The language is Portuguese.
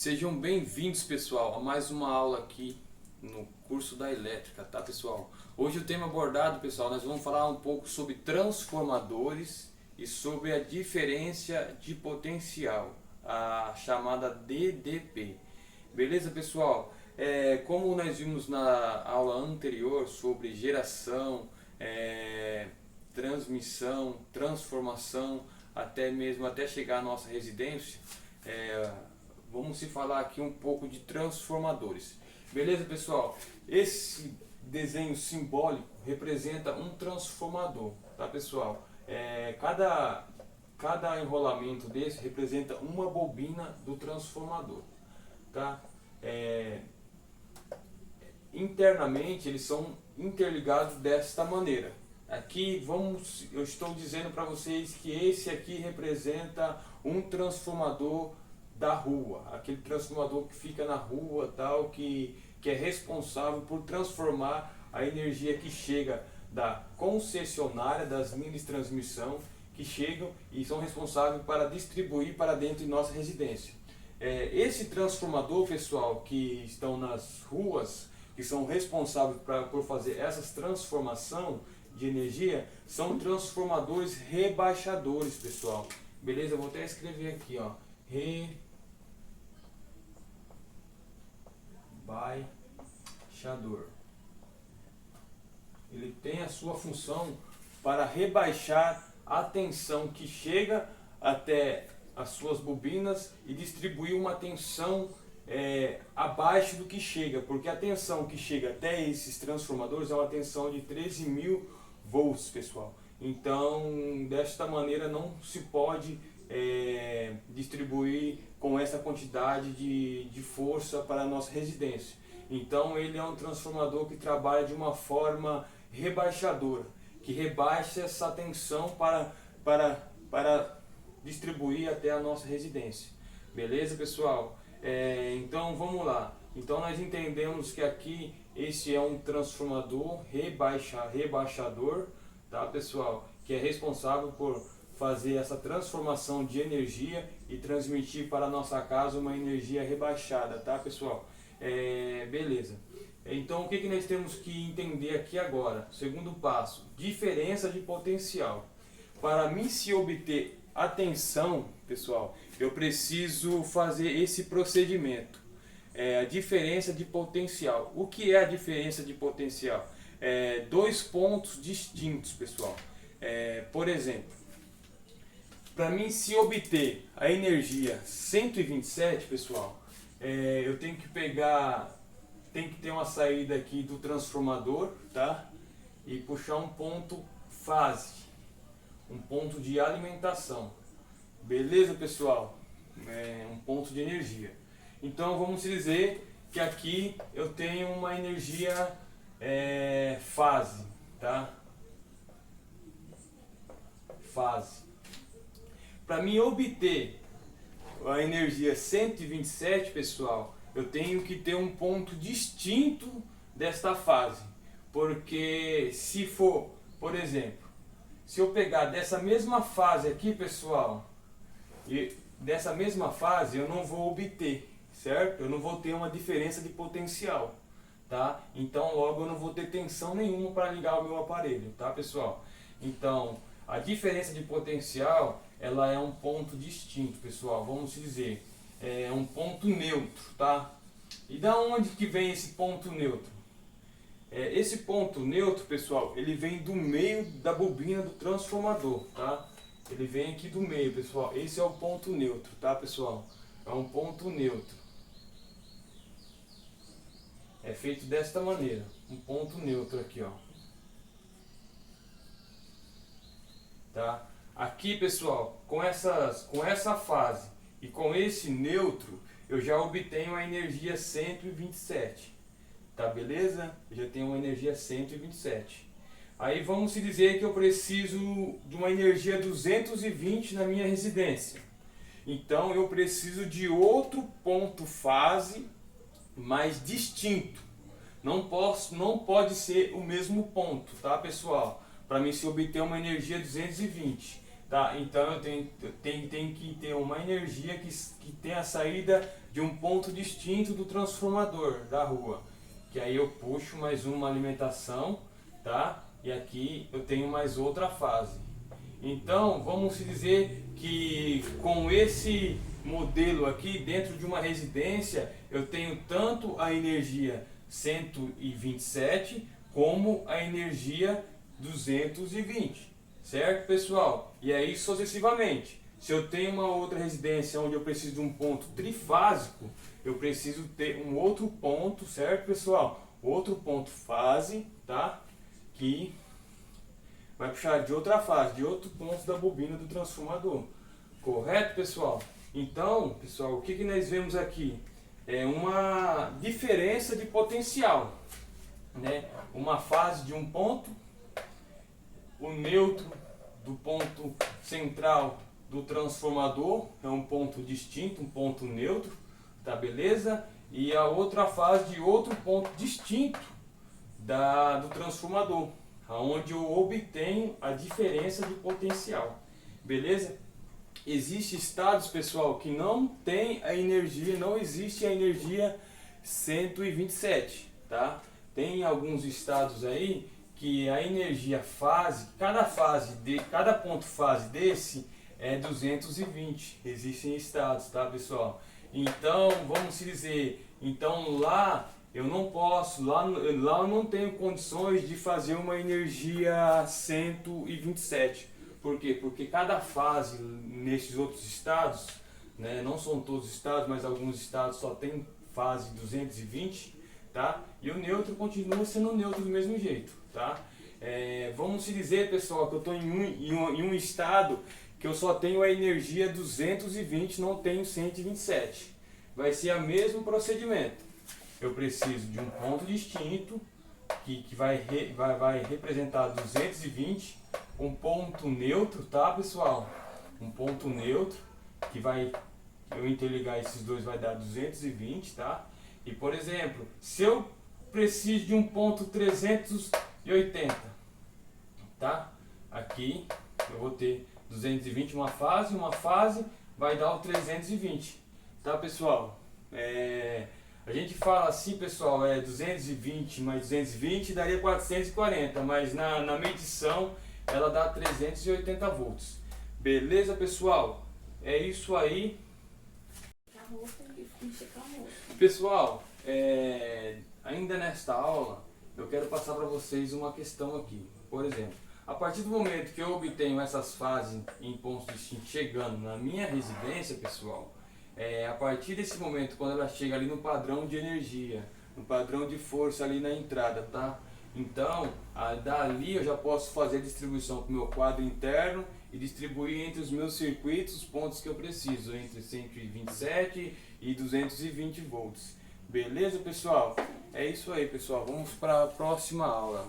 Sejam bem-vindos, pessoal, a mais uma aula aqui no curso da elétrica, tá, pessoal? Hoje o tema abordado, pessoal, nós vamos falar um pouco sobre transformadores e sobre a diferença de potencial, a chamada DDP. Beleza, pessoal? Como nós vimos na aula anterior sobre geração, transmissão, transformação, até chegar à nossa residência, vamos se falar aqui um pouco de transformadores. Beleza, pessoal? Esse desenho simbólico representa um transformador, tá, pessoal? Cada enrolamento desse representa uma bobina do transformador, tá? Internamente eles são interligados desta maneira. Aqui eu estou dizendo para vocês que esse aqui representa um transformador da rua, aquele transformador que fica na rua, tal, que é responsável por transformar a energia que chega da concessionária, das linhas de transmissão, que chegam e são responsáveis para distribuir para dentro de nossa residência. Esse transformador, pessoal, que estão nas ruas, que são responsáveis por fazer essas transformação de energia, são transformadores rebaixadores, pessoal. Beleza? Eu vou até escrever aqui, ó. Rebaixador. Ele tem a sua função para rebaixar a tensão que chega até as suas bobinas e distribuir uma tensão abaixo do que chega, porque a tensão que chega até esses transformadores é uma tensão de 13.000 volts, pessoal. Então, desta maneira não se pode distribuir com essa quantidade de força para a nossa residência. Então ele é um transformador que trabalha de uma forma rebaixadora, que rebaixa essa tensão para distribuir até a nossa residência. Beleza, pessoal? Então vamos lá. Então nós entendemos que aqui esse é um transformador rebaixador, tá, pessoal? Que é responsável por fazer essa transformação de energia e transmitir para a nossa casa uma energia rebaixada, tá, pessoal? Beleza. Então o que nós temos que entender aqui agora? Segundo passo, diferença de potencial. Para mim se obter a tensão, pessoal, eu preciso fazer esse procedimento. A diferença de potencial. O que é a diferença de potencial? Dois pontos distintos, pessoal. Por exemplo, para mim se obter a energia 127, pessoal, eu tenho que ter uma saída aqui do transformador, tá? E puxar um ponto fase, um ponto de alimentação. Beleza, pessoal? Um ponto de energia. Então vamos dizer que aqui eu tenho uma energia fase, tá? Fase. Para mim obter a energia 127, pessoal, eu tenho que ter um ponto distinto desta fase. Porque se for, por exemplo, se eu pegar dessa mesma fase aqui, pessoal, e dessa mesma fase eu não vou obter, certo? Eu não vou ter uma diferença de potencial, tá? Então logo eu não vou ter tensão nenhuma para ligar o meu aparelho, tá, pessoal? Então a diferença de potencial, ela é um ponto distinto, pessoal. Vamos dizer, é um ponto neutro, tá? E da onde que vem esse ponto neutro? Esse ponto neutro, pessoal, ele vem do meio da bobina do transformador, tá? Ele vem aqui do meio, pessoal. Esse é o ponto neutro, tá, pessoal? É um ponto neutro. É feito desta maneira, um ponto neutro aqui, ó. Tá? Aqui, pessoal, com essa fase e com esse neutro, eu já obtenho a energia 127. Tá, beleza? Eu já tenho uma energia 127. Aí vamos se dizer que eu preciso de uma energia 220 na minha residência. Então eu preciso de outro ponto fase mais distinto. Não pode ser o mesmo ponto, tá, pessoal? Para mim se obter uma energia 220. tá? Então eu tenho que ter uma energia que tenha a saída de um ponto distinto do transformador da rua, que aí eu puxo mais uma alimentação, tá? E aqui eu tenho mais outra fase. Então vamos dizer que com esse modelo aqui dentro de uma residência eu tenho tanto a energia 127 como a energia 220, certo, pessoal? E aí sucessivamente. Se eu tenho uma outra residência onde eu preciso de um ponto trifásico, eu preciso ter um outro ponto, certo, pessoal? Outro ponto fase, tá? Que vai puxar de outra fase, de outro ponto da bobina do transformador. Correto, pessoal? Então, pessoal, o que nós vemos aqui? É uma diferença de potencial, né? Uma fase de um ponto, o neutro do ponto central do transformador é um ponto distinto, um ponto neutro, tá, beleza? E a outra fase de outro ponto distinto do transformador, onde eu obtenho a diferença de potencial, beleza? Existem estados, pessoal, que não tem a energia, não existe a energia 127, tá? Tem alguns estados aí que a energia fase, cada ponto fase desse é 220. Existem estados, tá, pessoal? Então, vamos dizer, então lá eu não posso, lá eu não tenho condições de fazer uma energia 127. Por quê? Porque cada fase nesses outros estados, né, não são todos os estados, mas alguns estados só tem fase 220, tá? E o neutro continua sendo neutro do mesmo jeito, tá? Vamos dizer, pessoal, que eu estou em um estado que eu só tenho a energia 220, não tenho 127. Vai ser o mesmo procedimento. Eu preciso de um ponto distinto que vai representar 220, um ponto neutro, tá, pessoal? Um ponto neutro que eu interligar esses dois vai dar 220, tá? E, por exemplo, se eu preciso de um ponto 380, tá? Aqui eu vou ter 220, uma fase vai dar o 320, tá, pessoal? A gente fala assim, pessoal, 220 mais 220 daria 440, mas na medição ela dá 380 volts. Beleza, pessoal? É isso aí. Pessoal, ainda nesta aula eu quero passar para vocês uma questão aqui. Por exemplo, a partir do momento que eu obtenho essas fases em pontos distintos chegando na minha residência, pessoal, a partir desse momento, quando ela chega ali no padrão de energia, no padrão de força ali na entrada, tá? Então, dali eu já posso fazer a distribuição para o meu quadro interno e distribuir entre os meus circuitos os pontos que eu preciso, entre 127 e 220 volts. Beleza, pessoal? É isso aí, pessoal. Vamos para a próxima aula.